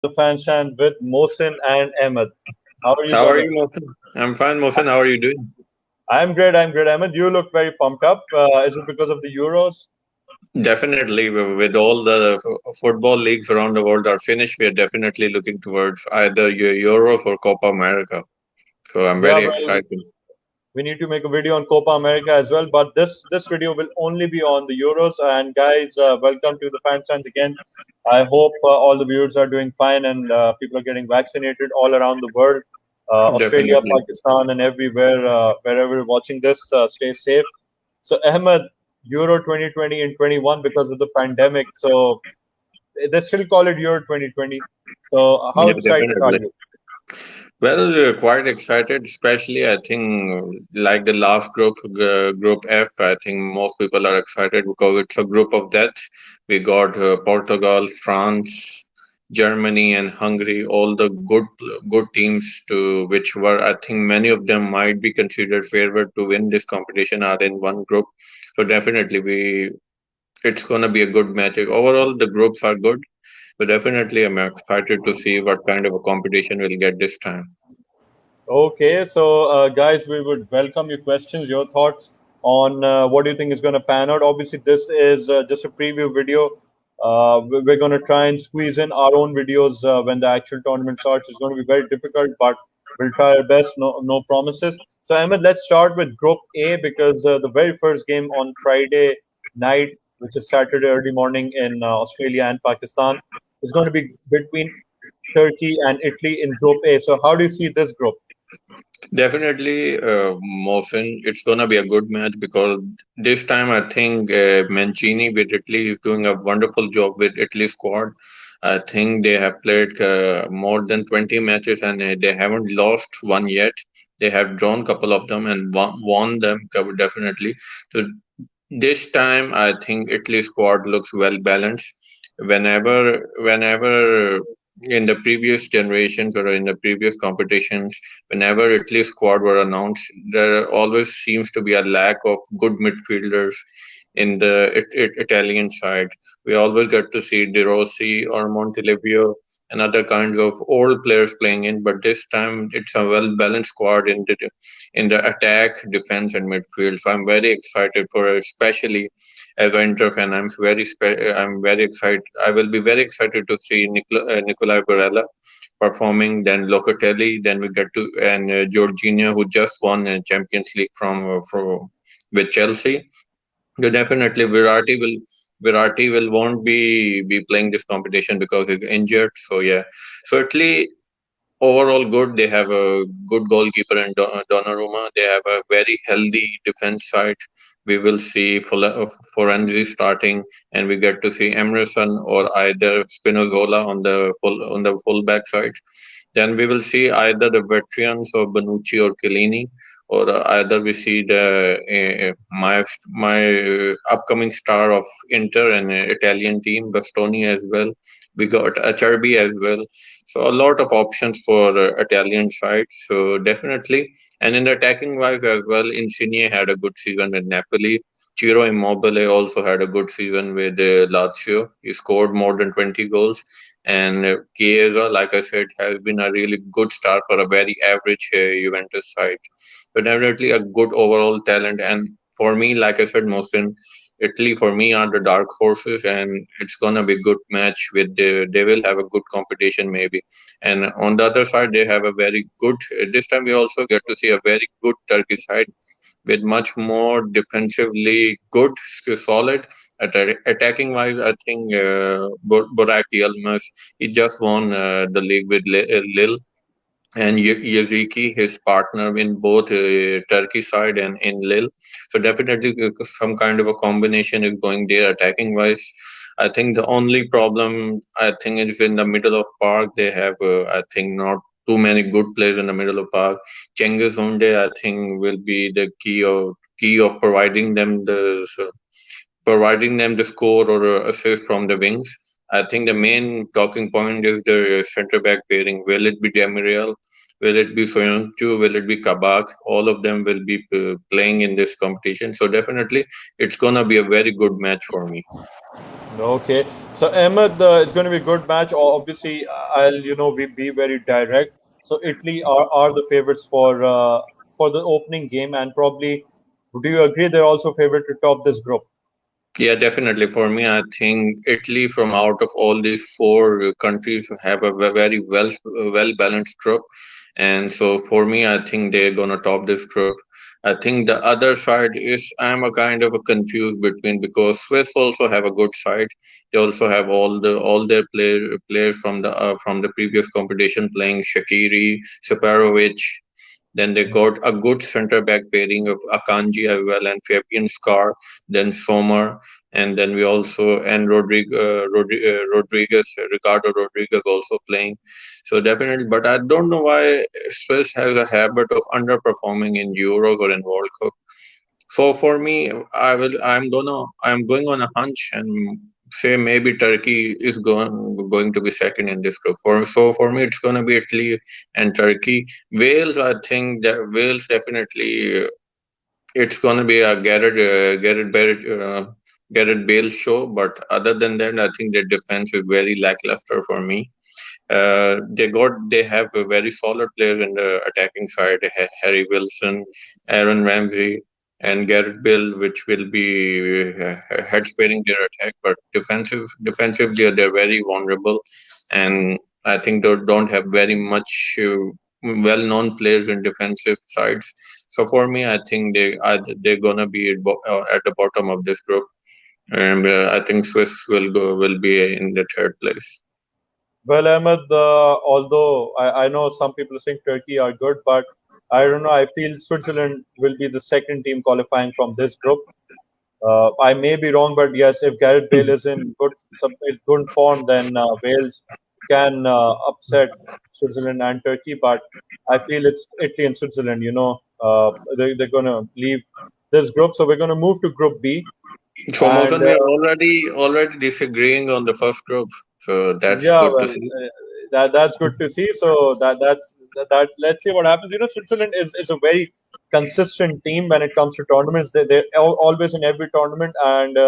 The fan stand with Mohsin and Ahmed. How are you, How are brother? you, Mohsin? I'm fine, Mohsin. How are you doing? I'm great. I'm great, Ahmed. You look very pumped up. Is it because of the Euros? Definitely, with all the football leagues around the world are finished, we are definitely looking towards either Euros or Copa America. So I'm Yeah, very well, excited. we need to make a video on Copa America as well. But this video will only be on the Euros. And guys, welcome to the fan stands again. I hope all the viewers are doing fine and people are getting vaccinated all around the world. Australia, Definitely. Pakistan, and everywhere, wherever you're watching this, stay safe. So, Ahmed, Euro 2020 and 21 because of the pandemic. So, they still call it Euro 2020. So, how Yeah, excited are definitely. you? Well, quite excited, especially I think like the last group, Group F. I think most people are excited because it's a group of death. We got Portugal, France, Germany, and Hungary. All the good teams to which were I think many of them might be considered favored to win this competition are in one group. So definitely it's gonna be a good match. Overall, the groups are good. So definitely, I'm excited to see what kind of a competition we'll get this time. Okay, so guys, we would welcome your questions, your thoughts on what do you think is going to pan out. Obviously, this is just a preview video. We're going to try and squeeze in our own videos when the actual tournament starts. It's going to be very difficult, but we'll try our best. No promises. So, Ahmed, let's start with Group A because the very first game on Friday night, which is Saturday early morning in Australia and Pakistan, is going to be between Turkey and Italy in Group A. So, how do you see this group? Definitely, Mohsin, it's gonna be a good match because this time I think Mancini with Italy is doing a wonderful job with Italy squad. I think they have played more than 20 matches and they haven't lost one yet. They have drawn couple of them and won them definitely. So this time, I think Italy squad looks well balanced. Whenever in the previous generations or in the previous competitions, whenever Italy squad were announced, there always seems to be a lack of good midfielders in the Italian side. We always get to see De Rossi or Montelivio and other kinds of old players playing in, but this time it's a well balanced squad in the attack, defense, and midfield. So I'm very excited for, especially as an Inter fan. I'm very excited. I will be very excited to see Nicolai Barella performing. Then Locatelli. Then we get to and Jorginho, who just won a Champions League from with Chelsea. So definitely, Virati will won't be playing this competition because he's injured. So yeah, so Italy overall good. They have a good goalkeeper in Donnarumma. They have a very healthy defense side. We will see Florenzi starting, and we get to see Emerson or either Spinazzola on the fullback side. Then we will see either the veterans or Bonucci or Chiellini, or either we see the my upcoming star of Inter and Italian team, Bastoni as well. We got Acerbi as well. So a lot of options for Italian side. So definitely, and in the attacking wise as well, Insigne had a good season with Napoli. Ciro Immobile also had a good season with Lazio. He scored more than 20 goals. And Chiesa, like I said, has been a really good star for a very average Juventus side. So definitely a good overall talent. And for me, like I said, Mohsin, Italy for me are the dark horses, and it's gonna be good match with they will have a good competition maybe. And on the other side, they have a very good. This time we also get to see a very good Turkey side with much more defensively good, solid. Attacking wise, I think Burak Yilmaz he just won the league with Lille, and Yaziki, his partner in both Turkey side and in Lille. So definitely some kind of a combination is going there attacking wise. I think the only problem I think is in the middle of park. They have I think not too many good players in the middle of park. Cengiz Hunde I think will be the key of providing them the score or assist from the wings. I think the main talking point is the centre back pairing. Will it be Demirel? Will it be Soyuncu? Will it be Kabak? All of them will be playing in this competition. So definitely, it's gonna be a very good match for me. Okay, so Ahmed, it's going to be a good match. Obviously, I'll we be very direct. So Italy are the favorites for the opening game, and probably, do you agree they're also favorite to top this group? Yeah, definitely. For me, I think Italy, from out of all these four countries, have a very well balanced group, and so for me, I think they're gonna top this group. I think the other side is I'm a kind of a confused between, because Swiss also have a good side. They also have all their players from the previous competition playing Shaqiri, Separovic. Then they got a good centre back pairing of Akanji as well and Fabian Scar, then Sommer, and then we also and Rodriguez, Ricardo Rodriguez also playing. So definitely, but I don't know why Swiss has a habit of underperforming in Euros or in World Cup. So for me, I'm going on a hunch and say maybe Turkey is going to be second in this group. For me, it's going to be Italy and Turkey. Wales, I think that Wales definitely it's going to be a Gareth Bale show. But other than that, I think their defense is very lackluster for me. They have a very solid players in the attacking side. Harry Wilson, Aaron Ramsey, and Gareth Bale, which will be head sparing their attack. But defensively, they're very vulnerable, and I think they don't have very much well-known players in defensive sides. So for me, I think they're gonna be at the bottom of this group, and I think Swiss will be in the third place. Well, Ahmed, although I know some people think Turkey are good, but I don't know. I feel Switzerland will be the second team qualifying from this group. I may be wrong, but yes, if Gareth Bale is in good form, then Wales can upset Switzerland and Turkey. But I feel it's Italy and Switzerland. They're going to leave this group, so we're going to move to Group B. So And Mohsen, we are already disagreeing on the first group, so that's yeah, good to well, see. that's good to see. So that. Let's see what happens. Switzerland is a very consistent team when it comes to tournaments. They're always in every tournament, and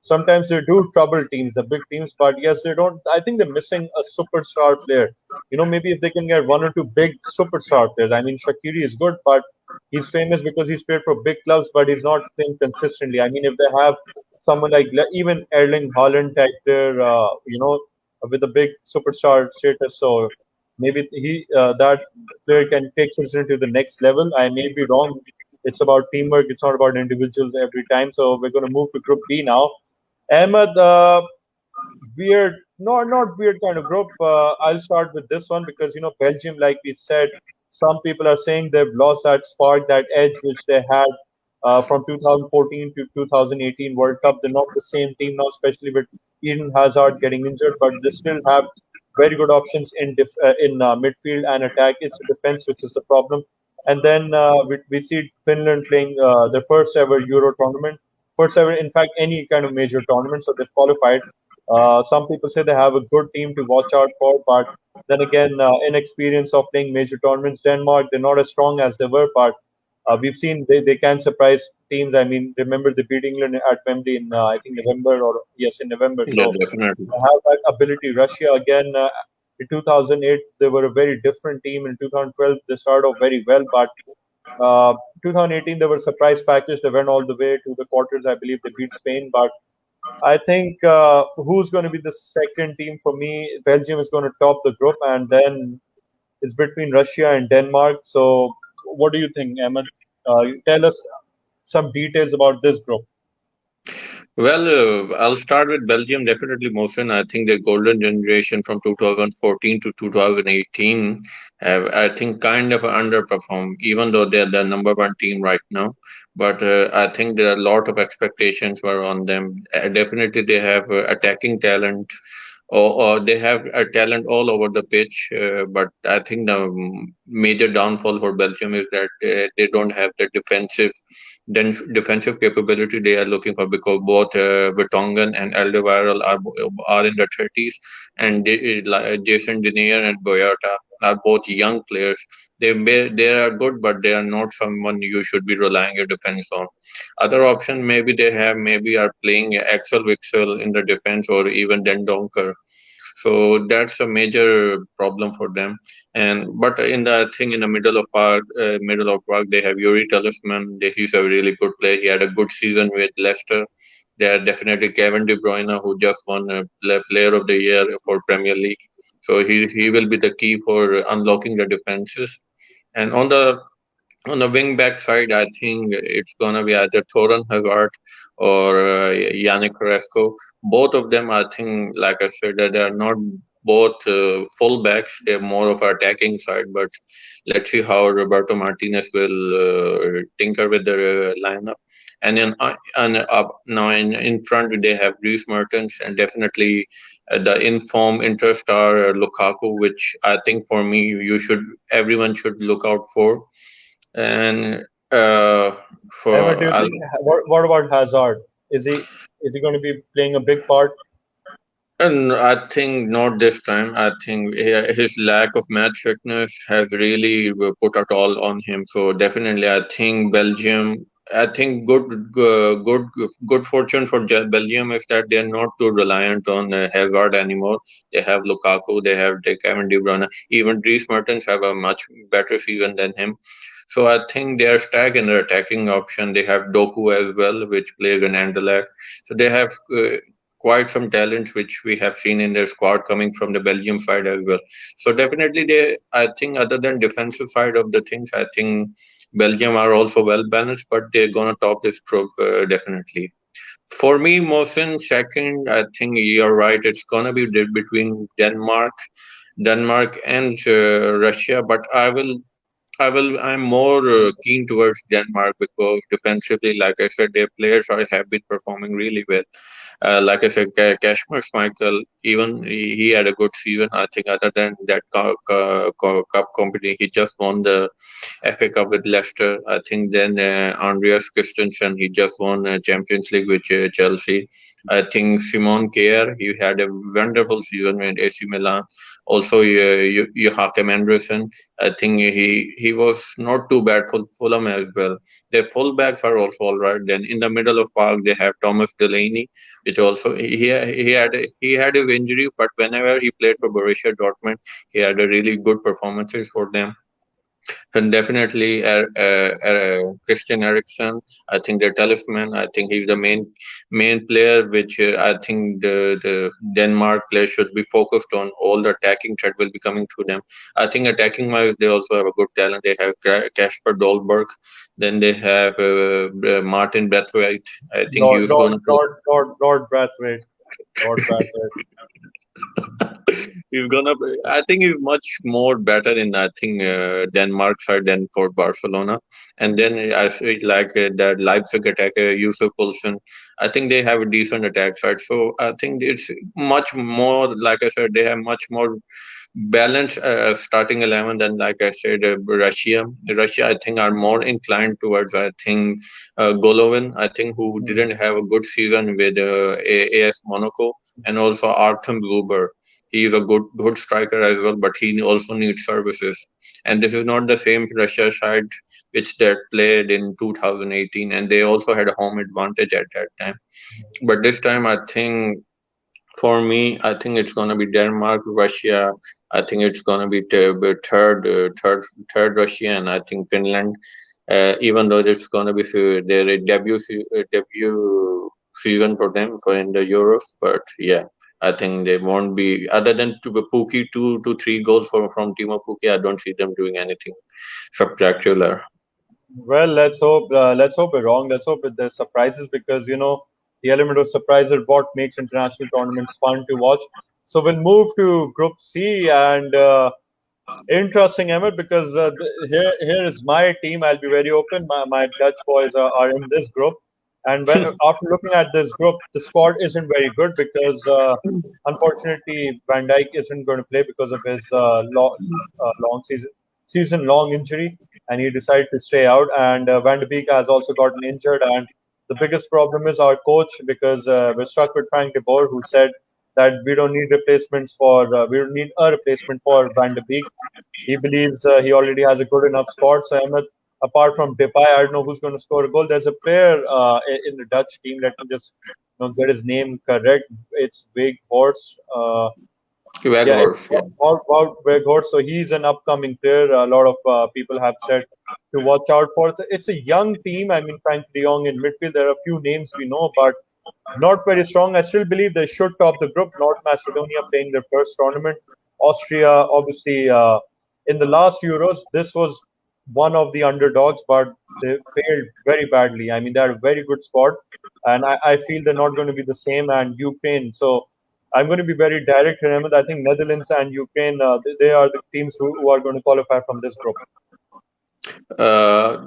sometimes they do trouble teams, the big teams. But yes, they don't. I think they're missing a superstar player. Maybe if they can get one or two big superstar players. I mean, Shaqiri is good, but he's famous because he's played for big clubs, but he's not playing consistently. I mean, if they have someone like even Erling Haaland type player, with a big superstar status. So maybe that player can take Switzerland to the next level. I may be wrong. It's about teamwork. It's not about individuals every time. So we're going to move to Group B now. Ahmed, weird, not weird kind of group. I'll start with this one because Belgium, like we said, some people are saying they've lost that spark, that edge which they had from 2014 to 2018 World Cup. They're not the same team now, especially with Eden Hazard getting injured, but they still have very good options in midfield and attack. It's the defense which is the problem. And then we see Finland playing their first ever Euro tournament, first ever, in fact, any kind of major tournament. So they've qualified. Some people say they have a good team to watch out for, but then again, inexperience of playing major tournaments. Denmark, they're not as strong as they were, but we've seen they can surprise teams. I mean, remember they beat England at Wembley in I think November, or yes, in November. Yeah, So definitely. they have that ability. Russia again in 2008 they were a very different team. In 2012 they started off very well, but 2018 they were surprise package. They went all the way to the quarters. I believe they beat Spain, but I think who's going to be the second team for me? Belgium is going to top the group, and then it's between Russia and Denmark. So, what do you think, Ahmed? Tell us some details about this group. Well, I'll start with Belgium. Definitely, Mohsen. I think the golden generation from 2014 to 2018 have, I think, kind of underperformed, even though they're the number one team right now. But I think there are a lot of expectations were on them. Definitely, they have attacking talent, or they have a talent all over the pitch. But I think the major downfall for Belgium is that they don't have the defensive capability they are looking for, because both Vertonghen and Alderweireld are in the 30s, and Jason Denier and Boyata are both young players. They are good, but they are not someone you should be relying your defense on. Other option maybe they have maybe are playing Axel Witsel in the defense or even Den Donker. So that's a major problem for them. And but in the thing in the middle of park, they have Yuri Talisman. He's a really good player. He had a good season with Leicester. They are definitely Kevin De Bruyne, who just won Player of the Year for Premier League. So he will be the key for unlocking the defenses. And on the wing back side, I think it's gonna be either Thoran Hazard or Yannick Carrasco. Both of them, I think, like I said, that they are not both full backs. They're more of attacking side. But let's see how Roberto Martinez will tinker with the lineup. And then and up now in front they have Dries Mertens and definitely the inform interstar Lukaku, which I think for me everyone should look out for. And Emma, do for you think what about Hazard? Is he going to be playing a big part? and I think not this time. I think his lack of match fitness has really put a toll on him. So definitely, I think Belgium. I think good fortune for Belgium is that they are not too reliant on Hazard anymore. They have Lukaku, they have Kevin De Bruyne. Even Dries Mertens have a much better season than him. So I think they are stacked in their attacking option. They have Doku as well, which plays in Anderlecht. So they have quite some talents which we have seen in their squad coming from the Belgium side as well. So definitely I think other than defensive side of the things, I think Belgium are also well balanced, but they're gonna top this group definitely. For me, Mohsin, second, I think you're right. It's gonna be between Denmark and Russia, but I'm more keen towards Denmark because defensively, like I said, their players have been performing really well. Like I said, Kashmir Michael, even he had a good season. I think other than that cup company, he just won the FA Cup with Leicester. I think then Andreas Christensen, he just won Champions League with Chelsea. I think Simon Kjaer, he had a wonderful season with AC Milan. Also, Joachim Andersen, I think he was not too bad for Fulham as well. Their fullbacks are also all right. Then in the middle of park, they have Thomas Delaney, which also he had his injury, but whenever he played for Borussia Dortmund, he had a really good performances for them. And definitely Christian Eriksen, I think the talisman. I think he's the main player, which I think the Denmark player should be focused on. All the attacking threat will be coming to them. I think attacking wise, they also have a good talent. They have Kasper Dolberg, then they have Martin Braithwaite. I think he Lord, was Lord, going to. Lord, Lord, Lord Brathwaite, Lord Brathwaite. He's gonna be, I think he's much more better in I think Denmark side than for Barcelona. And then I see like that Leipzig attacker Yusuf Poulsen. I think they have a decent attack side. So I think it's much more like I said they have much more balanced starting 11 than like I said Russia. Russia I think are more inclined towards I think Golovin. I think who Hmm. didn't have a good season with AS Monaco and also Artem Zuber. He is a good striker as well, but he also needs services. And this is not the same Russia side which they played in 2018, and they also had a home advantage at that time. But this time, I think for me, I think it's gonna be Denmark, Russia. I think it's gonna be third Russia, and I think Finland. Even though it's gonna be their debut season for them for in the Euros, but yeah, I think they won't be other than to Pookie 2 to 3 goals from Timo Pukki. I don't see them doing anything spectacular. Well, let's hope. Let's hope we're wrong. Let's hope that there's surprises because the element of surprise is what makes international tournaments fun to watch. So we'll move to Group C and interesting, Emmett, because here is my team. I'll be very open. My Dutch boys are in this group, and after looking at this group, the squad isn't very good because unfortunately Van Dijk isn't going to play because of his long season long injury, and he decided to stay out. And Van de Beek has also gotten injured, and the biggest problem is our coach because we're stuck with Frank de Boer, who said that we don't need replacements for we don't need a replacement for Van de Beek. He believes he already has a good enough squad. So Ahmed, apart from Depay, I don't know who's going to score a goal. There's a player in the Dutch team. Let me just get his name correct. It's Big Horse. Yeah, it's Waghorst, yeah. Wout Weghorst. So he's an upcoming player. A lot of people have said to watch out for. It's a young team. I mean, Frank De Jong in midfield. There are a few names we know, but not very strong. I still believe they should top the group. North Macedonia playing their first tournament. Austria, obviously, in the last Euros, this was one of the underdogs, but they failed very badly. I mean, they had a very good squad, and I feel they're not going to be the same. And Ukraine, so I'm going to be very direct. Remember, I think Netherlands and Ukraine, they are the teams who are going to qualify from this group. Uh,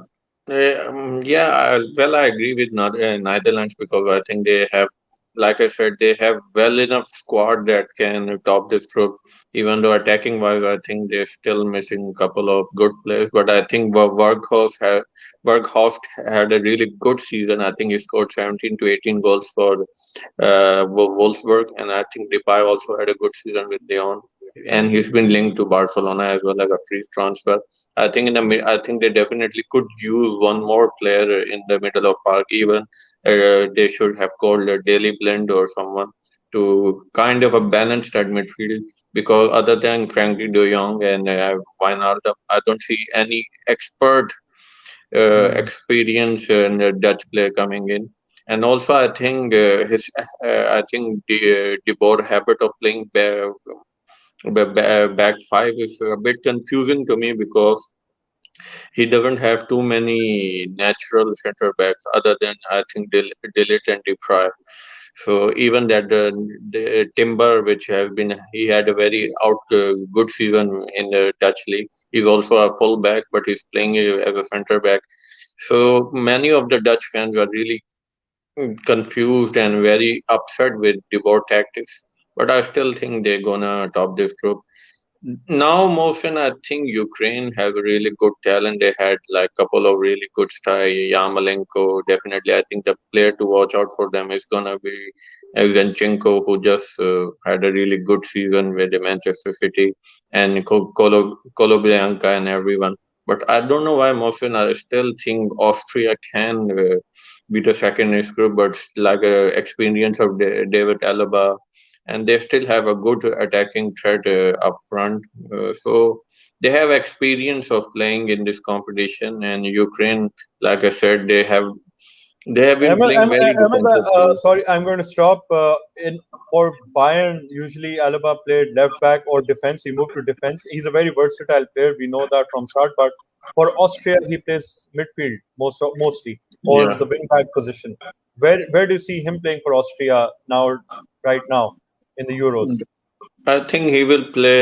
yeah, well, I agree with Netherlands because I think they have, like I said, they have well enough squad that can top this group. Even though attacking wise, I think they're still missing a couple of good players. But I think Berghoff had a really good season. I think he scored 17 to 18 goals for Wolfsburg, and I think Depay also had a good season with Leon, and he's been linked to Barcelona as well as a free transfer. I think I think they definitely could use one more player in the middle of park. Even they should have called a Daily Blend or someone to kind of a balance that midfield. Because other than Frankie De Jong and Wijnaldum, I don't see any expert Hmm. experience in a Dutch player coming in. And also, I think the board habit of playing back five is a bit confusing to me because he doesn't have too many natural center backs other than I think Dillit and Depry. So even that the Timber, which has been he had a very good season in the Dutch league. He's also a full back, but he's playing as a center back. So many of the Dutch fans are really confused and very upset with the board tactics. But I still think they're gonna top this group. Now, Mohsen, I think Ukraine have a really good talent. They had like a couple of really good stars. Yarmolenko, definitely. I think the player to watch out for them is gonna be Evgenchenko, who just had a really good season with the Manchester City, and Koloblianka and everyone. But I don't know why, Mohsen. I still think Austria can be the second in this group, but like experience of David Alaba, and they still have a good attacking threat up front. So they have experience of playing in this competition. And Ukraine, like I said, they have been Ahmed, playing very defensive play. sorry, I'm going to stop. In For Bayern, usually Alaba played left back or defense. He moved to defense. He's a very versatile player. We know that from start. But for Austria, he plays midfield mostly or Yeah. the wing back position. Where do you see him playing for Austria now, right now, in the Euros? I think he will play.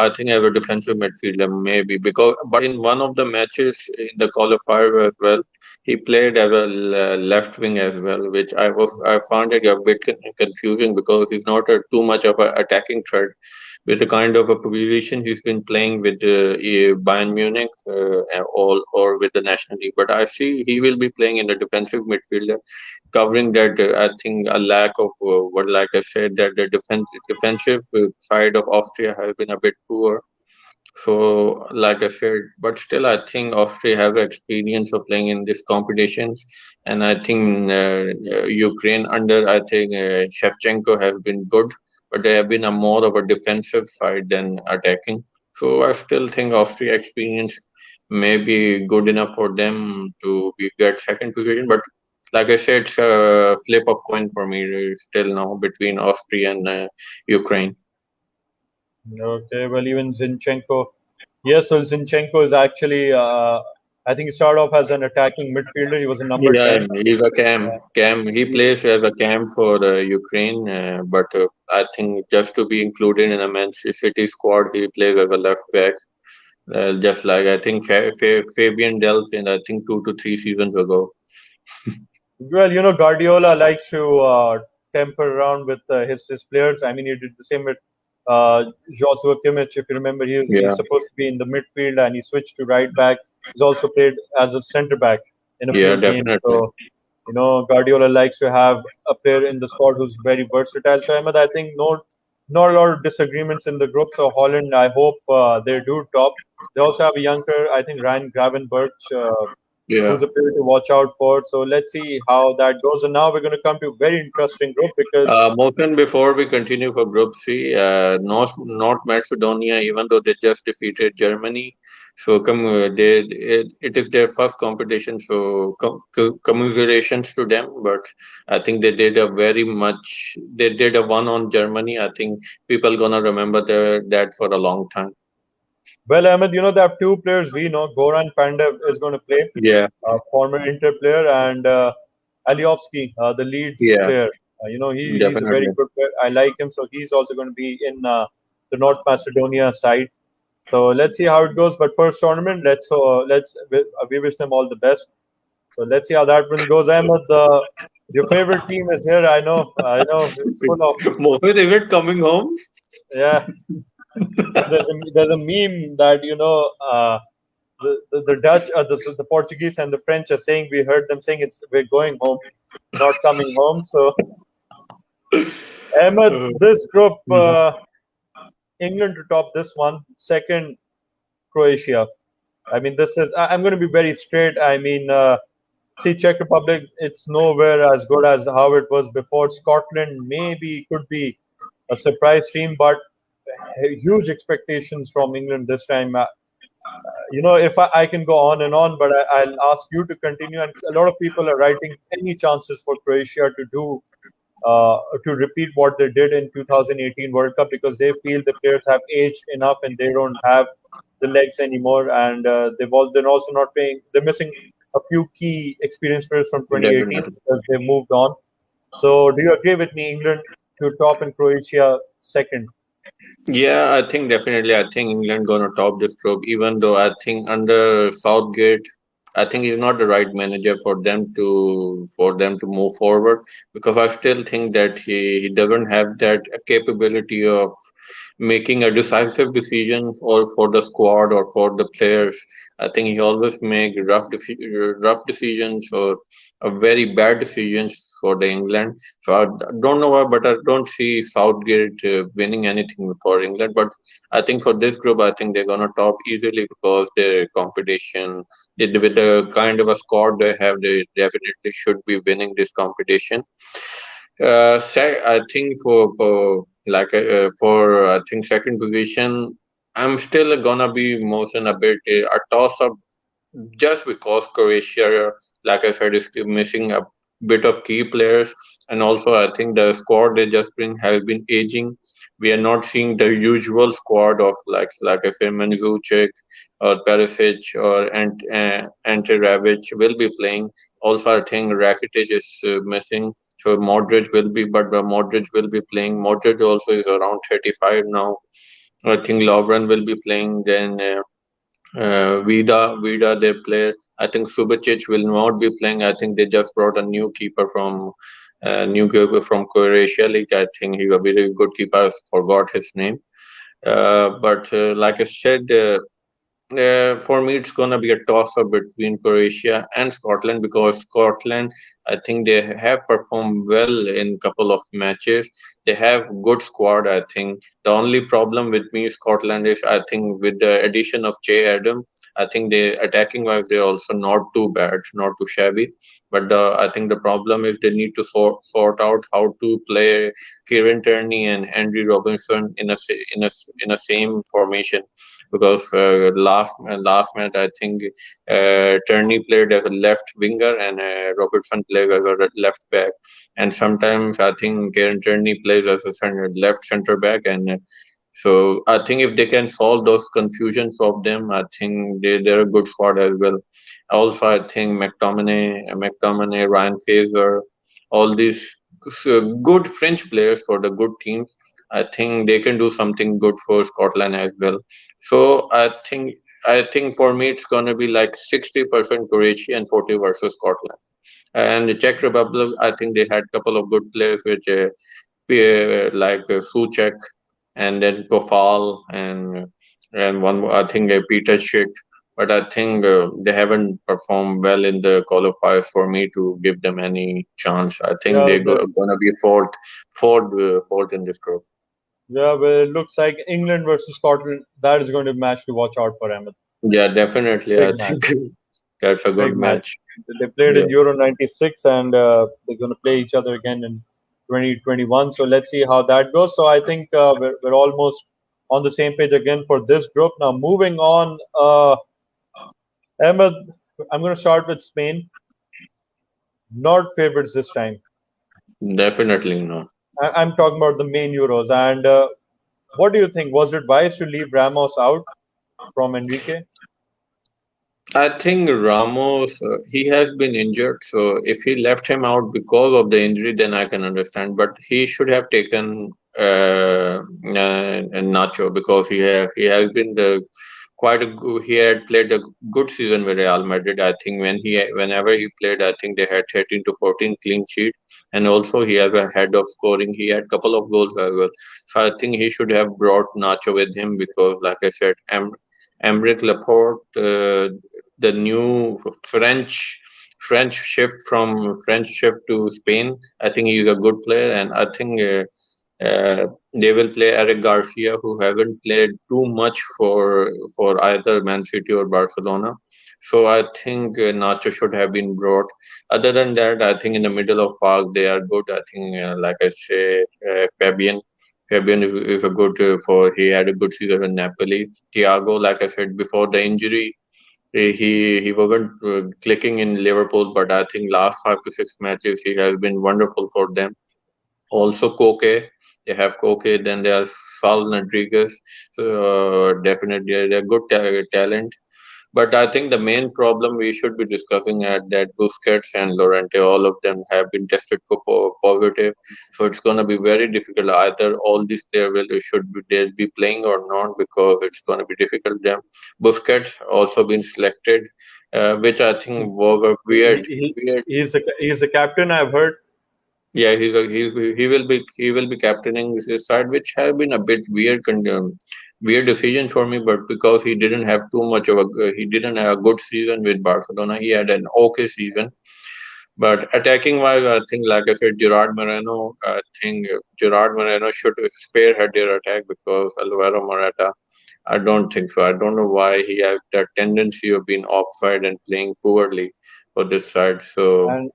I think as a defensive midfielder, maybe because. But in one of the matches in the qualifier as well, he played as a left wing as well, which I found it a bit confusing because he's not too much of an attacking threat with the kind of a position he's been playing with Bayern Munich or with the national team. But I see he will be playing in the defensive midfielder covering that. I think a lack of what, like I said, that the defensive side of Austria has been a bit poor. So, like I said, but still, I think Austria has experience of playing in these competitions, and I think Ukraine under I think Shevchenko has been good, but they have been a more of a defensive side than attacking. So I still think Austria experience may be good enough for them to get second position. But like I said, it's a flip of coin for me still now between Austria and Ukraine. Okay, well, even Zinchenko. Yes, well, Zinchenko is actually, I think he started off as an attacking midfielder. He was a number Yeah, 10. he's a cam. Cam. He plays as a cam for Ukraine, but I think just to be included in a Manchester City squad, he plays as a left back. Just like I think Fabian Delph in I think 2 to 3 seasons ago. Well, Guardiola likes to temper around with his players. I mean, he did the same with Joshua Kimmich. If you remember, he's Yeah, supposed to be in the midfield and he switched to right back. He's also played as a center back in a yeah, few games. definitely. So Guardiola likes to have a player in the squad who's very versatile. So Ahmed, I think not a lot of disagreements in the group. So Holland, I hope they do top. They also have a younger, I think Ryan Gravenberch, Yeah. who's a player to watch out for. So let's see how that goes. And now we're going to come to a very interesting group because Mohsen, before we continue for Group C, North Macedonia, even though they just defeated Germany, so it is their first competition, so commiserations to them. But I think they did a one on Germany. I think people gonna remember that for a long time. well, Ahmed, they have two players we know. Goran Pandev is going to play, Yeah, former Inter player, and Alioski, the Leeds yeah, player. He's a very definitely. good player. I like him, so he's also going to be in the North Macedonia side. So let's see how it goes. But first tournament, we wish them all the best. So let's see how that one goes. Ahmed, your favorite team is here. I know, it's full of Mohsen, is it coming home? yeah. There's a meme that the Dutch, the Portuguese, and the French are saying we heard them saying we're going home, not coming home. So Ahmed, Uh, this group, mhm. England to top this one, second Croatia. I mean, I'm going to be very straight. I mean, see, Czech Republic, it's nowhere as good as how it was before. Scotland maybe could be a surprise team, but huge expectations from England this time. If I can go on and on, but I'll ask you to continue. And a lot of people are writing any chances for Croatia to repeat what they did in 2018 World Cup because they feel the players have aged enough and they don't have the legs anymore. And they're also not playing. They're missing a few key experienced players from 2018 Definitely. because they moved on. So, do you agree with me? England to top and Croatia second. Yeah, I think definitely. I think England gonna top this group, even though I think under Southgate, I think he's not the right manager for them to move forward because I still think that he doesn't have that capability of making a decisive decision or for the squad or for the players. I think he always make rough decisions or very bad decisions for the England. So I don't know why, but I don't see Southgate winning anything for England. But I think for this group, I think they're gonna top easily because their competition, with the kind of a squad they have, they definitely should be winning this competition. I think for I think second position, I'm still gonna be most in a bit a toss up just because Croatia, like I said, is still missing a bit of key players, and also I think the squad they just bring has been aging. We are not seeing the usual squad of like I said, Mandzukic or Perisic or Ante Rebic will be playing. Also, I think Rakitic is missing. So Modric will be, but Modric will be playing. Modric also is around 35 now. I think Lovren will be playing. Then Vida, they play. I think Subasic will not be playing. I think they just brought a new keeper from Croatia League. I think he's a very good keeper. I forgot his name. But like I said, for me, it's gonna be a toss-up between Croatia and Scotland because Scotland, I think they have performed well in couple of matches. They have good squad. I think the only problem with me Scotland is I think with the addition of Che Adam, I think they attacking wise they're also not too bad, not too shabby. But I think the problem is they need to sort out how to play Kieran Tierney and Andy Robinson in a same formation because last match I think Turney played as a left winger and Robertson played as a left back, and sometimes I think Kieran Turney plays as a left center back, and so I think if they can solve those confusions of them, I think they're a good squad as well. Also, I think McTominay, Ryan Fraser, all these good French players for the good teams. I think they can do something good for Scotland as well. So I think for me it's gonna be like 60% Croatia and 40 versus Scotland. And the Czech Republic, I think they had a couple of good players, which like Suchek and then Kofal and one more, I think Peter Schick. but I think they haven't performed well in the qualifiers for me to give them any chance. I think Yeah, gonna be fourth in this group. yeah. Well, it looks like England versus Scotland. That is going to be a match to watch out for, Ahmed. Yeah, definitely. Big I think match. that's a Big good match. match. They played Yeah. in Euro '96, and they're going to play each other again in 2021. So let's see how that goes. So I think we're almost on the same page again for this group. Now moving on, Ahmed, I'm going to start with Spain. Not favorites this time. Definitely no. I'm talking about the main Euros. And what do you think? Was it wise to leave Ramos out from Enrique? I think Ramos, he has been injured, so if he left him out because of the injury, then I can understand. But he should have taken Nacho because he has been he had played a good season with Real Madrid. I think whenever he played, I think they had 13 to 14 clean sheet, and also he has a head of scoring. He had couple of goals as well, so I think he should have brought Nacho with him because, like I said, Emeric Laporte, the new French shift to Spain. I think he's a good player, and I think they will play Eric Garcia, who haven't played too much for either Man City or Barcelona. So I think Nacho should have been brought. Other than that, I think in the middle of park they are good. I think, like I say, Fabian is a good for he had a good season in Napoli. Thiago, like I said before the injury, he wasn't clicking in Liverpool, but I think last 5 to 6 matches he has been wonderful for them. Also Koke, they have Koke, then there's Sal Rodriguez. So definitely they're good talent. But I think the main problem we should be discussing at that Busquets and Lorente, all of them have been tested for positive. So it's going to be very difficult. Either all these players should be they'll be playing or not because it's going to be difficult. Them Busquets also been selected, which I think He's was a weird. he's the captain. I've heard. Yeah, he will be captaining his side, which have been a bit weird decision for me. But because he didn't have too much of he didn't have a good season with Barcelona. He had an okay season, but attacking wise, I think like I said, Gerard Moreno. I think Gerard Moreno should spearhead their attack because Alvaro Morata. I don't think so. I don't know why he has that tendency of being offside and playing poorly for this side. So. And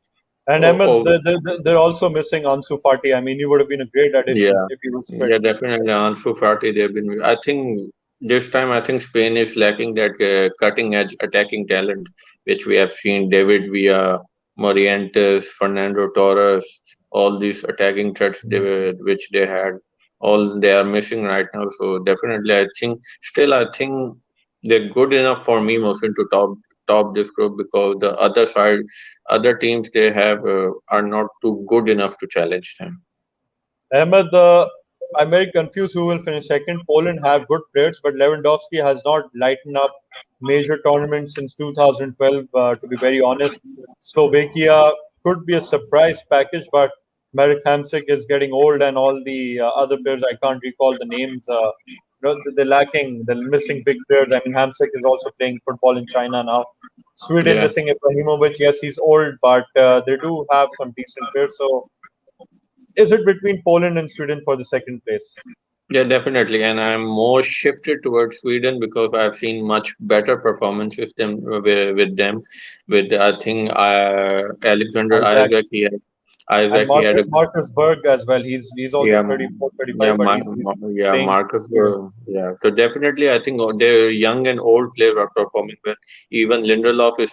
and Oh, Ahmed, oh, they're also missing Ansu Fati. I mean, he would have been a great addition yeah, if he was fit. yeah, definitely. Ansu Fati, they've been. I think this time, I think Spain is lacking that cutting edge attacking talent, which we have seen David Villa, Morientes, Fernando Torres, all these attacking threats which they had, all they are missing right now. So definitely, I think still, I think they're good enough for me, Mohsin, to top this group because the other side, other teams they have are not too good enough to challenge them. Ahmed, I'm very confused who will finish second. Poland have good players, but Lewandowski has not lightened up major tournaments since 2012. To be very honest, Slovakia could be a surprise package, but Marek Hamsik is getting old, and all the other players I can't recall the names. They're lacking, they're missing big players. I mean, Hamsik is also playing football in China now. Sweden Yeah. missing Ibrahimovic. Yes, he's old, but they do have some decent players. So is it between Poland and Sweden for the second place? Yeah, definitely. And I'm more shifted towards Sweden because I've seen much better performances with them. With I think Alexander Isaac and Isaac he had a Marcus Berg as well. He's also yeah, 34, yeah, 35, but he's yeah, playing Marcus. Sweden. Yeah, so definitely, I think their young and old players are performing well. Even Lindelof is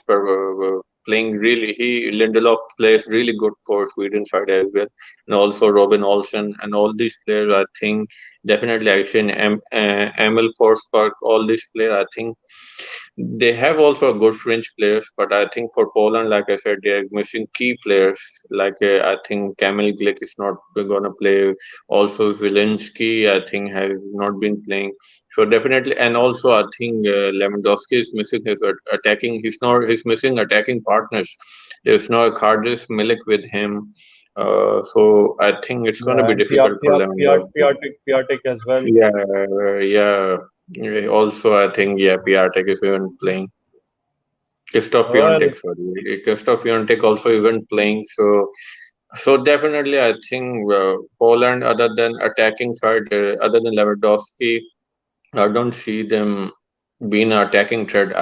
playing really. Lindelof plays really good for Sweden side as well, and also Robin Olsen and all these players. I think definitely, I seen Emil Forsberg. All these players, I think they have also good French players, but I think for Poland, like I said, they are missing key players. Like I think Kamil Glik is not going to play. Also, Zelensky, I think, has not been playing. So definitely, and also I think Lewandowski is missing his attacking. He's missing attacking partners. There's no Kardis Milik with him. So I think it's going to Yeah, be and difficult for Lewandowski. Piatek as well. Yeah, yeah. Also, I think yeah, Piatek is even playing. Christoph Well, Piontek, sorry. Christoph Piontek also isn't playing, so definitely I think Poland, other than attacking side, other than Lewandowski, I don't see them being an attacking threat.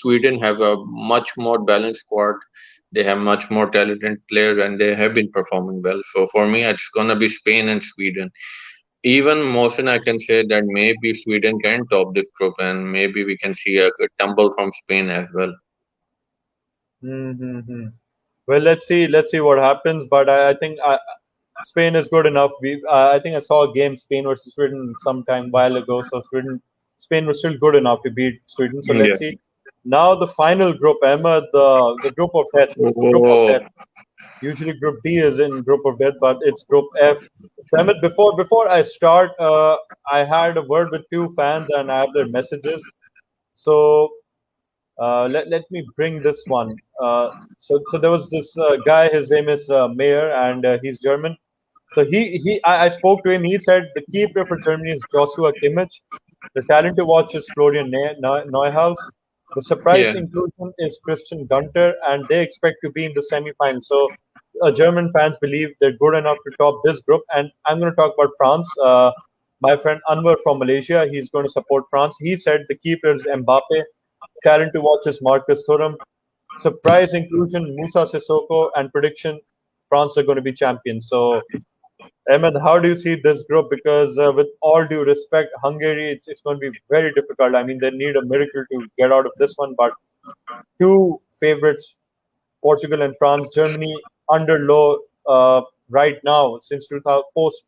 Sweden have a much more balanced squad. They have much more talented players, and they have been performing well. So for me, it's gonna be Spain and Sweden. Even Mohsin, I can say that maybe Sweden can top this group, and maybe we can see a tumble from Spain as well. mm-hmm. Well, let's see what happens. But I think Spain is good enough. I think I saw a game Spain versus Sweden some time while ago. So Spain was still good enough to beat Sweden. So Yeah. let's see. Now the final group, Emma, the group of death. Group of Oh, death. Usually Group D is in group of death, but it's Group F. So, Emma, before I start, I had a word with two fans and I have their messages. So let me bring this one. So there was this guy. His name is Mayer, and he's German. So I spoke to him. He said the key player for Germany is Joshua Kimmich. The talent to watch is Florian Neuhaus. The yeah. surprise inclusion is Christian Gunter, and they expect to be in the semifinals. So German fans believe they're good enough to top this group. And I'm going to talk about France. My friend Anwar from Malaysia, he's going to support France. He said the key player is Mbappe. Talent to watch is Marcus Thuram. Surprise inclusion, Musa Sissoko, and prediction, France are going to be champions. So, Ahmed, how do you see this group? Because with all due respect, Hungary, it's going to be very difficult. I mean, they need a miracle to get out of this one. But two favorites, Portugal and France, Germany under low right now since 2000 post.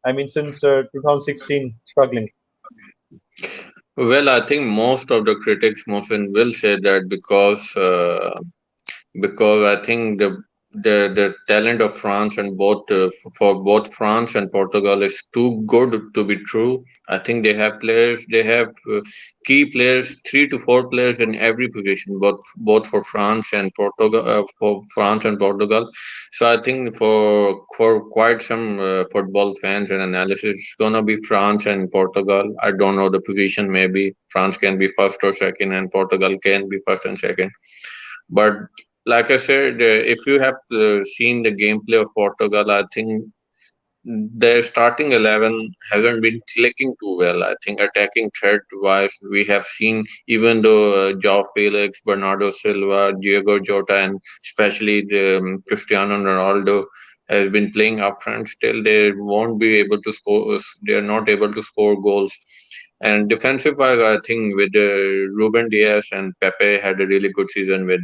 I mean, since 2016, struggling. Well, I think most of the critics, Mohsin, will say that because I think the talent of France and for both France and Portugal is too good to be true. I think they have players, they have key players, 3 to 4 players in every position, both for France and Portugal. So I think for quite some football fans and analysis, it's gonna be France and Portugal. I don't know the position. Maybe France can be first or second, and Portugal can be first and second. But like I said, if you have seen the gameplay of Portugal, I think their starting 11 hasn't been clicking too well. I think attacking threat wise, we have seen even though João Felix, Bernardo Silva, Diego Jota, and especially Cristiano Ronaldo has been playing up front, still they won't be able to score. They are not able to score goals. And defensive wise, I think with Ruben Diaz and Pepe had a really good season with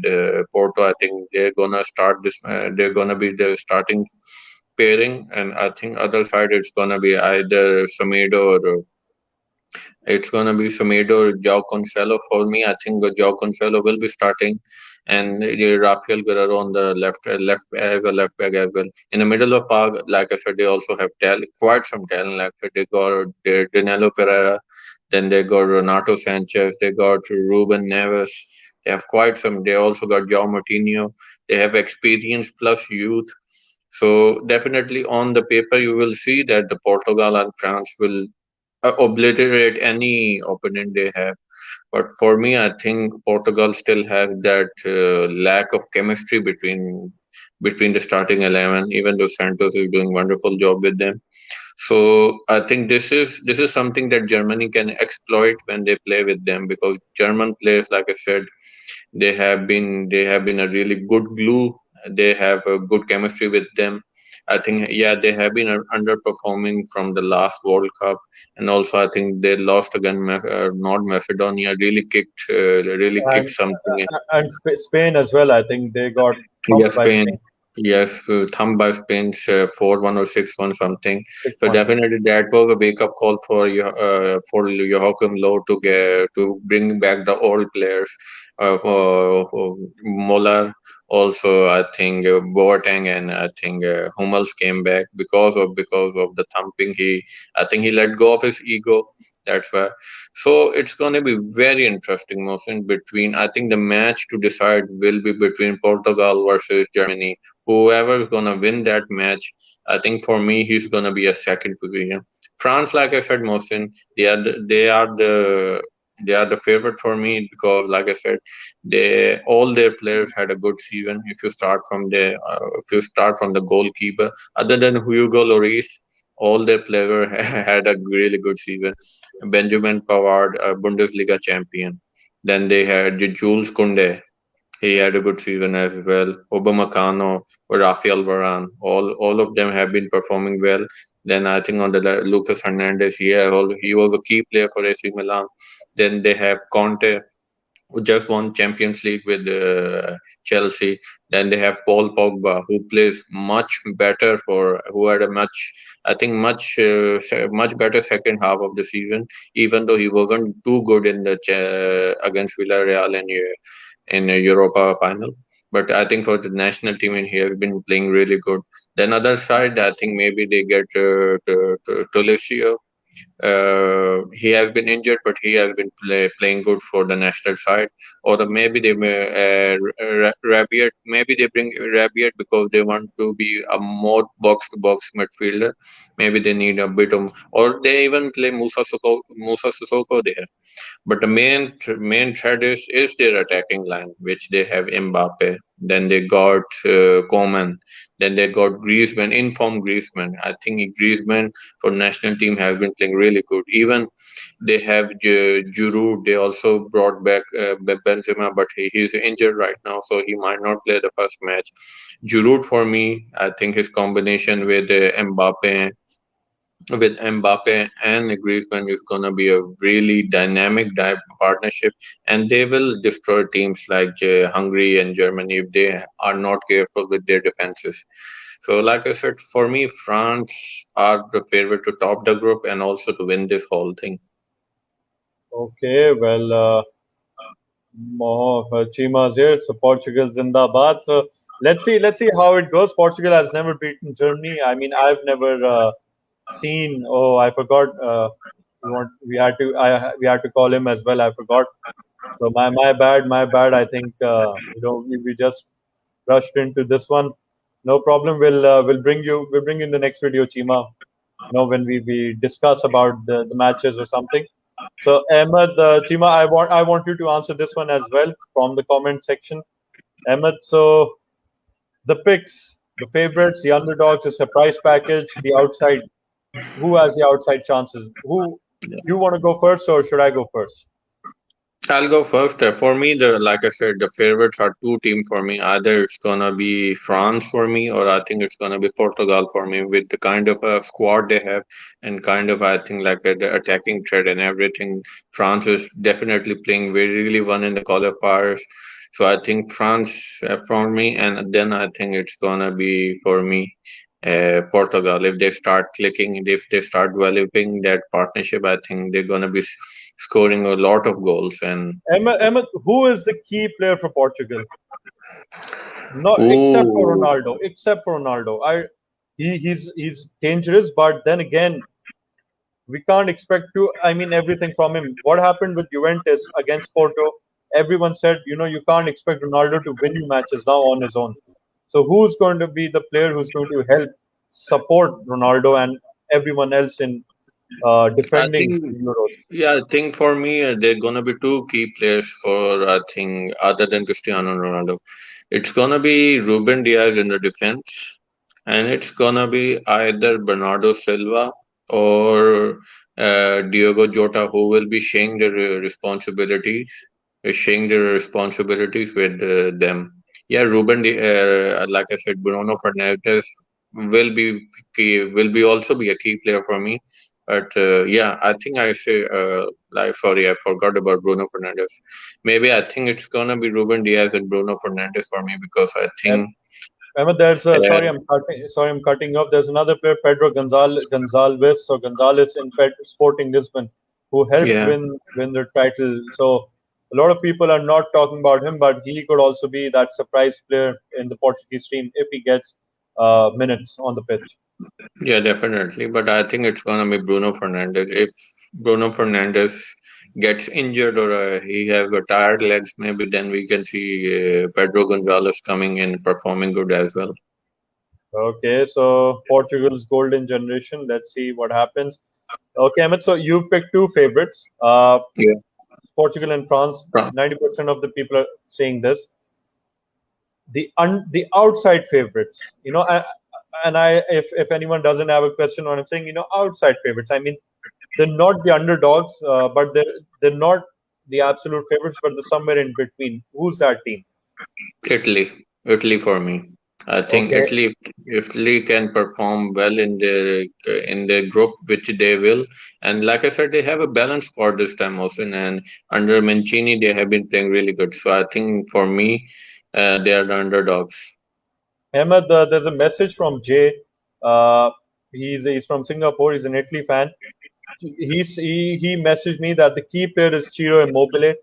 Porto. I think they're gonna start this. They're gonna be the starting pairing, and I think other side it's gonna be either Semedo or João Cancelo. For me, I think João Cancelo will be starting, and Rafael Guerrero on the left as a left back as well. In the middle of park, like I said, they also have talent, quite some talent. Like I said, they got Danilo Pereira, then they got Renato Sanchez, they got Ruben Neves. They have quite some. They also got João Moutinho. They have experience plus youth. So definitely on the paper, you will see that the Portugal and France will obliterate any opponent they have. But for me, I think Portugal still has that lack of chemistry between the starting 11. Even though Santos is doing wonderful job with them, so I think this is something that Germany can exploit when they play with them, because German players, like I said, they have been a really good glue. They have a good chemistry with them. I think, yeah, they have been underperforming from the last World Cup, and also I think they lost again. North Macedonia really kicked And something. Spain as well. I think they got Yes, thumped by Spain. Spain Yes, thumb by Spain, 4-1 or 6-1 something. So 6-1. definitely that was a wake up call for Joachim Low to bring back the old players. For Moller, also I think Boateng and I think Hummels came back because of the thumping. I think he let go of his ego. That's why. So it's going to be very interesting, Mohsin. I think the match to decide will be between Portugal versus Germany. Whoever is gonna win that match, I think for me he's gonna be a second position. France, like I said, Mohsin, they are the They are the favorite for me because, like I said, they all their players had a good season. If you start from the goalkeeper, other than Hugo Lloris, all their players had a really good season. Benjamin Pavard, a Bundesliga champion. Then they had Jules Koundé. He had a good season as well. Upamecano, Rafael Varane, all of them have been performing well. Then I think on the Lucas Hernandez, he was a key player for AC Milan. Then they have Conte, who just won Champions League with Chelsea. Then they have Paul Pogba, who plays who had a much better second half of the season, even though he wasn't too good against Villarreal in a Europa final. But I think for the national team, and he has been playing really good. Then other side, I think maybe they get Tolesio. He has been injured, but he has been playing good for the national side. Or maybe they may Rabiot. Maybe they bring Rabiot because they want to be a more box-to-box midfielder. Maybe they need a bit of, or they even play Musa Sissoko there. But the main thread is their attacking line, which they have Mbappe. Then they got Coman. Then they got Griezmann, informed Griezmann. I think Griezmann for national team has been playing really good. Even they have Giroud. They also brought back Benzema, but he's injured right now, so he might not play the first match. Giroud for me, I think his combination with Mbappe and Griezmann is going to be a really dynamic partnership, and they will destroy teams like Hungary and Germany if they are not careful with their defenses. So, like I said, for me, France are the favorite to top the group and also to win this whole thing. Okay, well, Chima's here, so Portugal Zindabad. So let's see how it goes. Portugal has never beaten Germany. I mean, I've never seen. Oh, I forgot. We had to call him as well. I forgot. So my bad. I think we just rushed into this one. No problem. We'll bring you in the next video, Chima. When we discuss about the matches or something. So Ahmed, Chima, I want you to answer this one as well from the comment section. Ahmed, so the picks, the favorites, the underdogs, the surprise package, the outside. Who has the outside chances? Who you want to go first, or should I go first? I'll go first. For me, like I said, the favorites are two teams for me. Either it's gonna be France for me, or I think it's gonna be Portugal for me. With the kind of a squad they have, and kind of I think like the attacking threat and everything, France is definitely playing very really well in the qualifiers. So I think France for me, and then I think it's gonna be for me. Portugal, if they start clicking, if they start developing that partnership, I think they're gonna be scoring a lot of goals. And Ahmed, who is the key player for Portugal? Not except for ooh, Ronaldo. Except for Ronaldo, he's dangerous, but then again, we can't expect to. I mean, everything from him. What happened with Juventus against Porto? Everyone said, you can't expect Ronaldo to win you matches now on his own. So who's going to be the player who's going to help support Ronaldo and everyone else in I defending think the Euros? yeah, I think for me they're gonna be two key players for I think other than Cristiano Ronaldo. It's gonna be Ruben Diaz in the defense, and it's gonna be either Bernardo Silva or Diogo Jota, who will be sharing their responsibilities with them. Yeah, like I said, Bruno Fernandes will be also be a key player for me. But yeah, I think I say like sorry, I forgot about Bruno Fernandes. Maybe I think it's gonna be Ruben Diaz and Bruno Fernandes for me because I think Remember, there's uh, sorry, I'm cutting you off. There's another player, Pedro Gonzalez or Gonzalez in Sporting Lisbon, who helped yeah. win the title. So a lot of people are not talking about him, but he could also be that surprise player in the Portuguese team if he gets minutes on the pitch. Yeah, definitely. But I think it's gonna be Bruno Fernandes. If Bruno Fernandes gets injured or he has a tired legs, maybe then we can see Pedro Gonzalez coming in performing good as well. Okay, so Portugal's golden generation. Let's see what happens. Okay, Amit. So you picked two favorites. Yeah. Portugal and France. Fran- 90% of the people are saying this. The outside favorites. And if anyone doesn't have a question, what I'm saying, outside favorites. I mean, they're not the underdogs, but they're not the absolute favorites, but they're somewhere in between. Who's that team? Italy, Italy for me. I think Okay, Italy can perform well in the group, which they will. And like I said, they have a balanced squad this time also. And under Mancini, they have been playing really good. So I think for me, they are the underdogs. Ahmed, there's a message from Jay. Uh, he's from Singapore. He's an Italy fan. He messaged me that the key player is Ciro Immobile.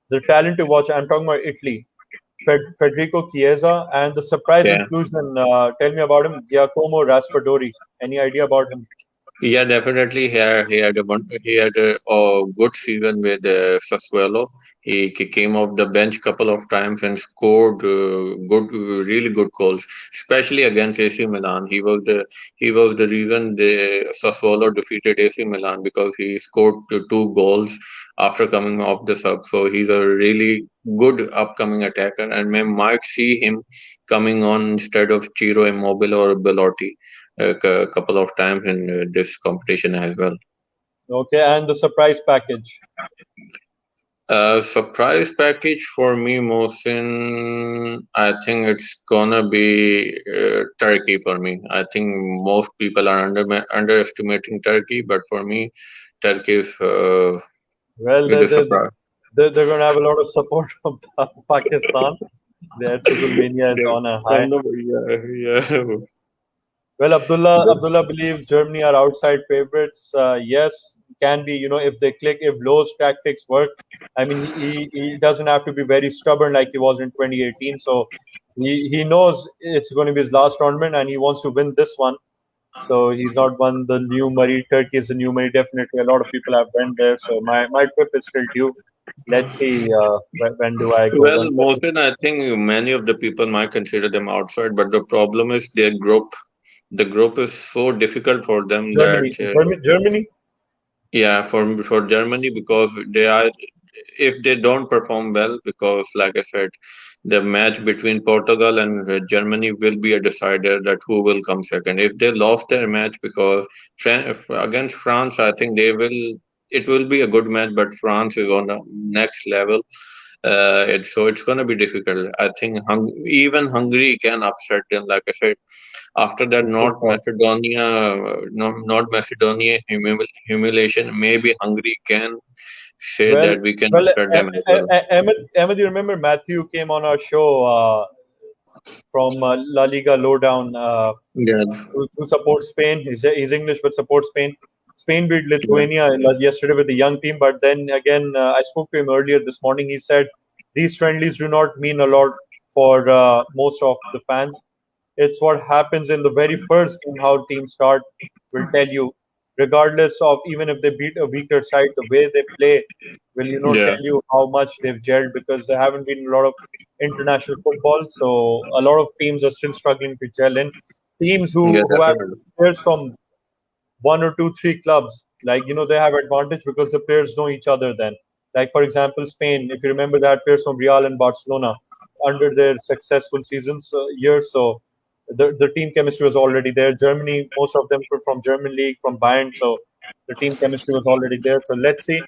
The talent to watch. I'm talking about Italy. Federico Chiesa and the surprise Yeah. inclusion. Tell me about him, Giacomo Raspadori. Any idea about him? Yeah, definitely. He had a good season with Sassuolo. He came off the bench couple of times and scored really good goals, especially against AC Milan. He was the reason the Sassuolo defeated AC Milan because he scored two goals after coming off the sub. So he's a really good upcoming attacker, and we might see him coming on instead of Ciro Immobile or Belotti a couple of times in this competition as well. Okay, and the surprise package. Surprise package for me, Mohsin, I think it's gonna be Turkey for me. I think most people are underestimating Turkey, but for me, Turkey Well, is a surprise. they're going to have a lot of support from Pakistan. Their football mania is on a high. Kind of, yeah, yeah. Well, Abdullah believes Germany are outside favorites. Yes, can be. If they click, if Lowe's tactics work. I mean, he doesn't have to be very stubborn like he was in 2018. So he knows it's going to be his last tournament, and he wants to win this one. So he's not won the new Murray. Turkey is the new Murray. Definitely, a lot of people have went there. So my trip is still due. Let's see when do I go. Well, When Mohsin, I think many of the people might consider them outside, but the problem is their group. The group is so difficult for them that Germany. yeah, for Germany because they are if they don't perform well because like I said, the match between Portugal and Germany will be a decider that who will come second. If they lost their match because against France, I think they will. It will be a good match, but France is on a next level. So it's going to be difficult. I think even Hungary can upset them. Like I said, after that It should fall. North Macedonia humiliation, maybe Hungary can say Well, that we can well, upset them as well. Ahmed, you remember Matthew came on our show from La Liga Lowdown, Yeah, who supports Spain. He's English but supports Spain. Spain beat yeah, Lithuania yesterday with the young team, but then again, I spoke to him earlier this morning. He said these friendlies do not mean a lot for most of the fans. It's what happens in the very first game, how teams start will tell you, regardless of even if they beat a weaker side, the way they play will, yeah, tell you how much they've gelled because there haven't been a lot of international football. So a lot of teams are still struggling to gel in. Teams yeah, who have definitely. players from one or two, three clubs, like, they have advantage because the players know each other then. Like, for example, Spain, if you remember, they had players from Real and Barcelona under their successful seasons years. So the team chemistry was already there. Germany, most of them were from German league, from Bayern. So the team chemistry was already there. So let's see.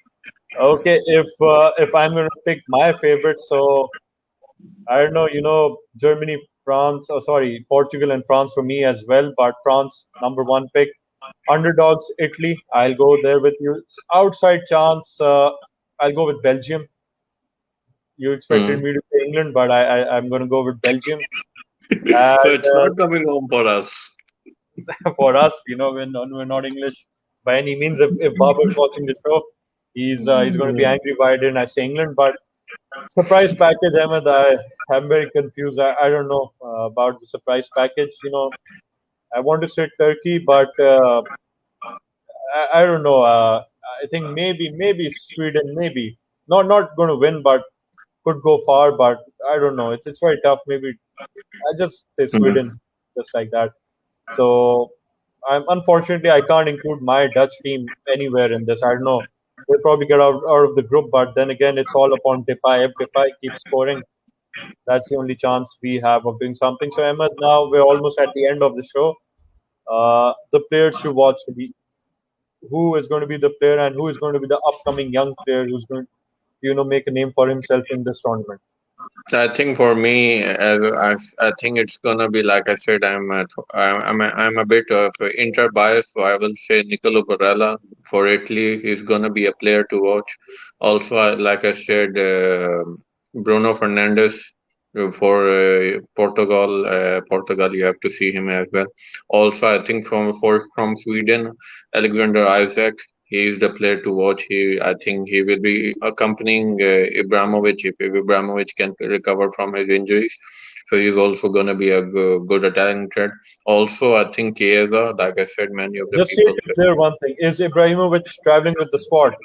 Okay, if I'm going to pick my favorite, so I don't know, Germany, France, oh sorry, Portugal and France for me as well, but France number one pick. Underdogs, Italy. I'll go there with you. Outside chance, I'll go with Belgium. You expected Hmm. me to say England, but I'm going to go with Belgium. So And it's not coming home for us. for us, we're not English by any means. If Babur's watching the show, he's going to be Hmm. angry why didn't I say England? But surprise package, Ahmed, I'm very confused. I don't know about the surprise package. I want to say Turkey, but I don't know. I think maybe Sweden, maybe not going to win, but could go far. But I don't know. It's very tough. Maybe I just say Hmm. Sweden, just like that. So unfortunately I can't include my Dutch team anywhere in this. I don't know. they'll probably get out of the group. But then again, it's all upon Depay. If Depay keeps scoring, that's the only chance we have of doing something. So, Ahmed, now we're almost at the end of the show. The players to watch, who is going to be the player and who is going to be the upcoming young player who's going to, make a name for himself in this tournament. I think for me, as I think it's gonna be like I said, I'm a bit of Inter bias, so I will say Nicolo Barella for Italy. He's gonna be a player to watch. Also, like I said, Bruno Fernandes for Portugal. Portugal, you have to see him as well. Also, I think from Sweden, Alexander Isaac. He is the player to watch. I think he will be accompanying Ibrahimovic if Ibrahimovic can recover from his injuries. So he's also going to be a good attacking threat. Also, I think Chiesa, like I said, many of the Just need people to say. clear one thing: is Ibrahimovic traveling with the squad?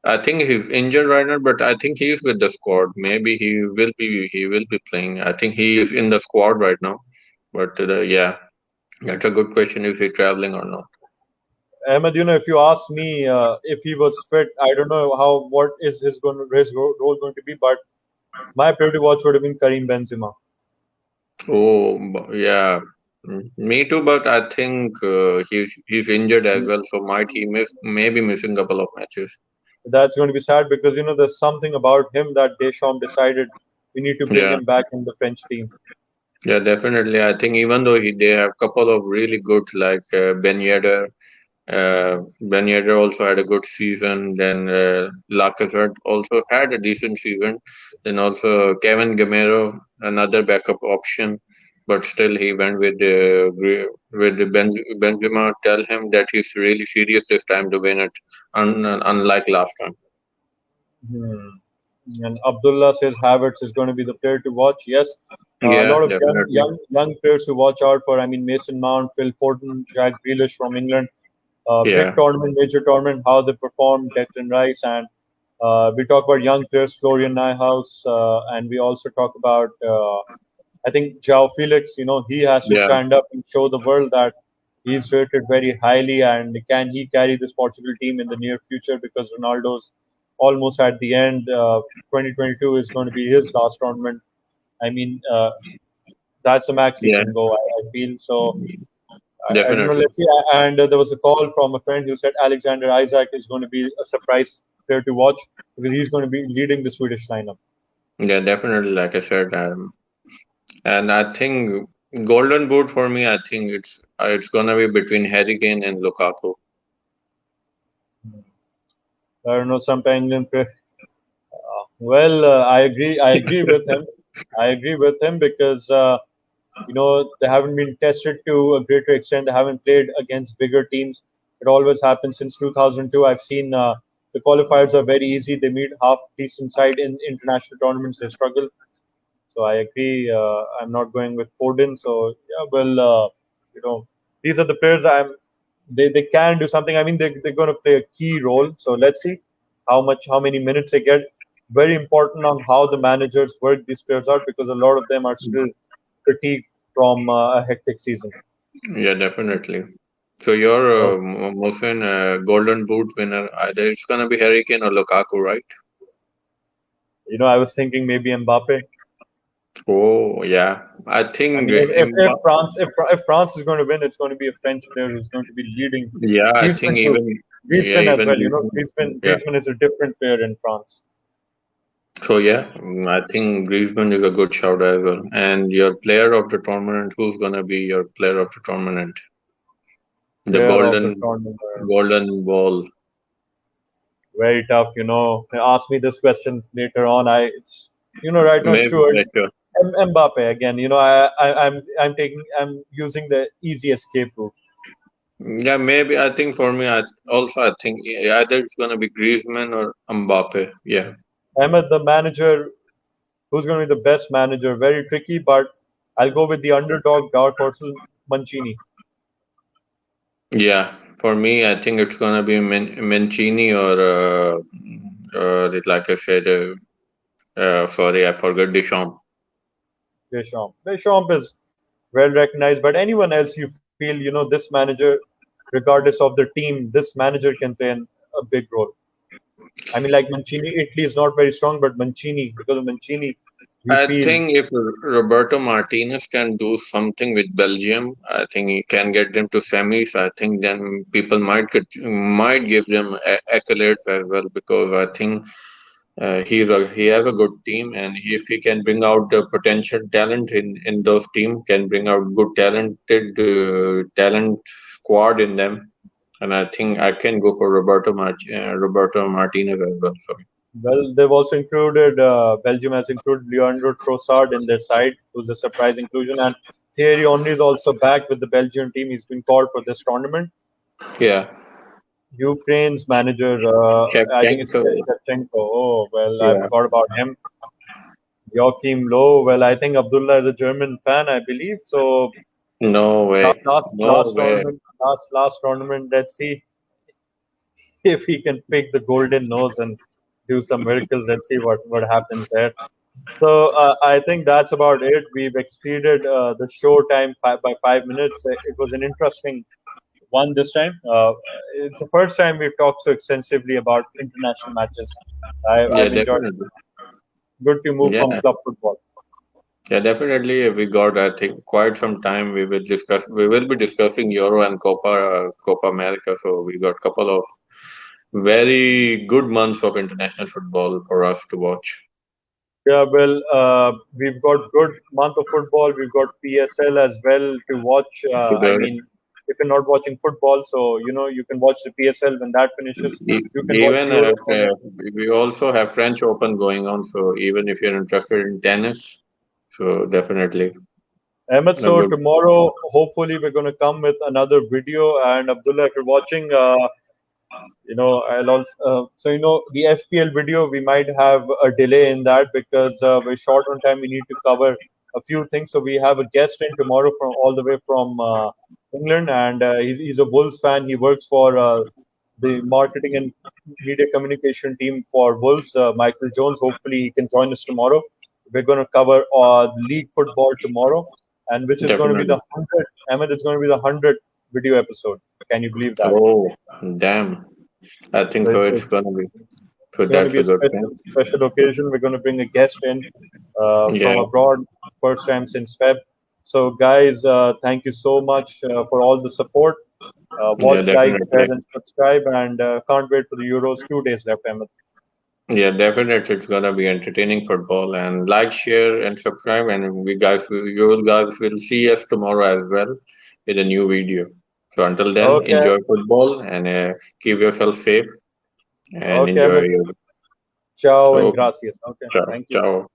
I think he's injured right now, but I think he's with the squad. Maybe he will be playing. I think he is in the squad right now. But yeah, that's a good question if he's traveling or not. Ahmed, if you ask me if he was fit, I don't know what is his role going to be, but my priority watch would have been Karim Benzema. Oh, yeah. Me too, but I think he's injured as well, so might he maybe missing a couple of matches. That's going to be sad because there's something about him that Deschamps decided we need to bring Yeah, him back in the French team. yeah, definitely. I think even though they have couple of really good like Ben Yedder, Ben Yedder also had a good season. Then Lacazette also had a decent season. Then also Kevin Gamero, another backup option, but still he went with Benzema. Tell him that he's really serious this time to win it, unlike last time. Hmm. And Abdullah says Havertz is going to be the player to watch. Yes, a Yeah, lot of definitely. young players to watch out for. I mean, Mason Mount, Phil Foden, Jack Grealish from England. Big Yeah, tournament, major tournament, how they perform, Declan Rice, and we talk about young players, Florian Neuhaus, and we also talk about, I think, João Felix. He has to yeah, stand up and show the world that he's rated very highly, and can he carry this Portugal team in the near future? Because Ronaldo's almost at the end. 2022 is going to be his last tournament. I mean, that's the max he yeah, can go. I feel so. I don't know. definitely. Let's see. And there was a call from a friend who said Alexander Isaac is going to be a surprise player to watch because he's going to be leading the Swedish lineup. Yeah, definitely. Like I said, and I think Golden Boot for me, I think it's gonna be between Harry Kane and Lukaku. I don't know. Some England player. Well, I agree. I agree with him. I agree with him because they haven't been tested to a greater extent. They haven't played against bigger teams. It always happens since 2002. I've seen the qualifiers are very easy. They meet half decent side in international tournaments. They struggle. So I agree. I'm not going with Foden. So yeah, well, these are the players they can do something. I mean, they're going to play a key role. So let's see how many minutes they get. Very important on how the managers work these players out because a lot of them are still fatigued from a hectic season. Yeah, definitely. So your So Mohsin Golden Boot winner, either it's gonna be Harry Kane or Lukaku, right? I was thinking maybe Mbappe. Oh yeah, I I think mean, if France is going to win, it's going to be a French player who's going to be leading. yeah, I think Griezmann too. yeah Griezmann as even well. yeah. Griezmann is a different player in France. So yeah, I think Griezmann is a good shout as well. And your player of the tournament, who's gonna be your player of the tournament? The Player of the tournament. golden ball. Very tough. Ask me this question later on. It's right now it's Maybe too early. better. Mbappe again. I'm using the easy escape route. Yeah, maybe I think for me, I think either it's gonna be Griezmann or Mbappe. Yeah, Ahmed, the manager, who's going to be the best manager? Very tricky, but I'll go with the underdog, dark horse, Mancini. yeah. For me, I think it's gonna be Mancini or like I said, sorry, I forgot Deschamps. Deschamps. Deschamps is well recognized, but anyone else you feel, this manager, regardless of the team, this manager can play. a big role. I mean, like Mancini, Italy is not very strong, but Mancini, because of Mancini, we I feel. think if Roberto Martinez can do something with Belgium, I think he can get them to semis. I think then people might give them accolades as well, because I think he has a good team, and if he can bring out the potential talent in those teams, can bring out good talent squad in them, and I think I can go for Roberto Martinez as well. So Well, they've also included, Belgium has included Leandro Trossard in their side, who's a surprise inclusion. And Thierry Henry is also back with the Belgian team. He's been called for this tournament. yeah, Ukraine's manager, I think it's Shevchenko, Shevchenko. Oh, well, I yeah, forgot about him. Joachim Low. Well, I think Abdullah is a German fan, I believe. So no way, no last way. tournament, last tournament. Let's see if he can pick the golden nose and do some miracles. Let's see what happens there. So I think that's about it. We've exceeded the show time by 5 minutes. It was an interesting one this time. It's the first time we've talked so extensively about international matches. Yeah, I've enjoyed it. definitely. Good to move from Yeah, club football. yeah, definitely. We got, I think, quite some time. We will be discussing Euro and Copa America. So we got a couple of very good months of international football for us to watch. Yeah, well, we've got good month of football. We've got PSL as well to watch. I Today, mean, if you're not watching football, so you can watch the PSL when that finishes. E- You can watch even Euro from it. we also have French Open going on. So even if you're interested in tennis, so definitely Ahmed, a so good. tomorrow, hopefully, we're going to come with another video. And Abdullah, if you're watching, I'll also, the FPL video, we might have a delay in that because we're short on time. We need to cover a few things. So we have a guest in tomorrow from all the way from England, and he's a Wolves fan. He works for the marketing and media communication team for Wolves, Michael Jones. Hopefully, he can join us tomorrow. We're going to cover league football tomorrow, and which is going to be Definitely. the 100th. Ahmed, it's going to be the 100th video episode. Can you believe that? Oh, damn. I think So so. it's, It's it's gonna be. So It's going to that's be a a good thing. special occasion. We're going to bring a guest in Yeah. from abroad, first time since Feb. So, guys, thank you so much for all the support. Yeah, Watch, like, share, definitely. and subscribe. And can't wait for the Euros. 2 days left, Ahmed. Yeah, definitely. It's gonna be entertaining football, and like, share, and subscribe. And you guys will see us tomorrow as well with a new video. So until then, Okay, enjoy football and keep yourself safe and okay, enjoy Ahmed. your. Ciao and So, gracias. Okay, ciao, thank you. ciao.